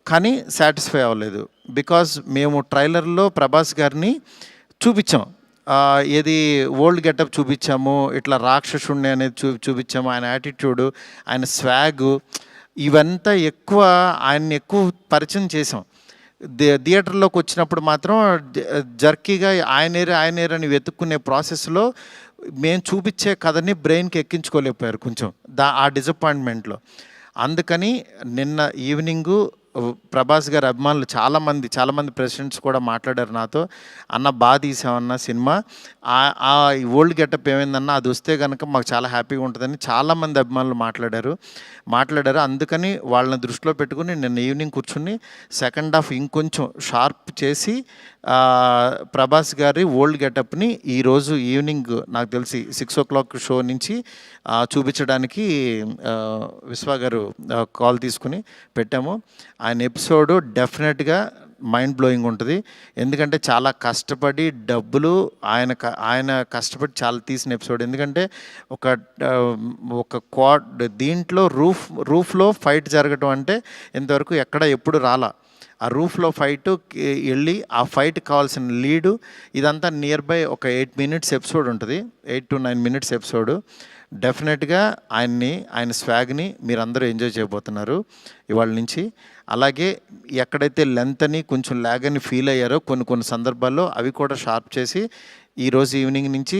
కానీ సాటిస్ఫై అవ్వలేదు. బికాజ్ మేము ట్రైలర్‌లో ప్రభాస్ గారిని చూపిచ్చాం. ఏది ఓల్డ్ గెటప్ చూపిచ్చాము. ఇట్లా రాక్షసుడిని అనేది చూపిచ్చాము. ఆయన యాటిట్యూడు, ఆయన స్వాగు ఇవంతా ఎక్కువ ఆయన్ని ఎక్కువ పరిచయం చేసాం. థియేటర్‌లోకి వచ్చినప్పుడు మాత్రం జర్కీగా ఆయనేరు అని వెతుక్కునే ప్రాసెస్‌లో మేము చూపిచ్చే కథని బ్రెయిన్‌కి ఎక్కించుకోలేకపోయారు కొంచెం. ఆ డిసప్పాయింట్‌మెంట్‌లో. అందుకని నిన్న ఈవినింగు ప్రభాస్ గారి అభిమానులు చాలామంది ప్రెసిడెంట్స్ కూడా మాట్లాడారు నాతో. "అన్న తీసామన్న సినిమా. ఆ ఓల్డ్ గెటప్ ఏమైందన్నా అది వస్తే గనక మాకు చాలా హ్యాపీగా ఉంటుందని" చాలామంది అభిమానులు మాట్లాడారు. అందుకని వాళ్ళని దృష్టిలో పెట్టుకుని నిన్న ఈవినింగ్ కూర్చుని సెకండ్ హాఫ్ ఇంకొంచెం షార్ప్ చేసి ప్రభాస్ గారి ఓల్డ్ గెటప్ని ఈరోజు ఈవినింగ్ నాకు తెలిసి 6:00 షో నుంచి చూపించడానికి విశ్వ గారు కాల్ తీసుకుని పెట్టాము. ఆయన ఎపిసోడు డెఫినెట్గా మైండ్ బ్లోయింగ్ ఉంటుంది. ఎందుకంటే చాలా కష్టపడి డబ్బులు ఆయన కష్టపడి చాలా తీసిన ఎపిసోడ్. ఎందుకంటే ఒక దీంట్లో రూఫ్లో ఫైట్ జరగటం అంటే ఇంతవరకు ఎప్పుడు రాలా. ఆ రూఫ్లో ఫైట్ వెళ్ళి ఆ ఫైట్ కావాల్సిన లీడు ఇదంతా నియర్ బై ఒక 8 minutes ఎపిసోడ్ ఉంటుంది. 8 to 9 minutes ఎపిసోడు. డెఫినెట్గా ఆయన స్వాగ్ని మీరందరూ ఎంజాయ్ చేయబోతున్నారు ఇవాళ నుంచి. అలాగే ఎక్కడైతే లెంత్ అని కొంచెం ల్యాగ్ అని ఫీల్ అయ్యారో కొన్ని సందర్భాల్లో అవి కూడా షార్ప్ చేసి ఈరోజు ఈవినింగ్ నుంచి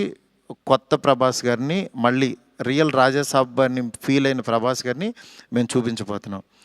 కొత్త ప్రభాస్ గారిని మళ్ళీ రియల్ రాజాసాబ్ అని ఫీల్ అయిన ప్రభాస్ గారిని మేము చూపించబోతున్నాం.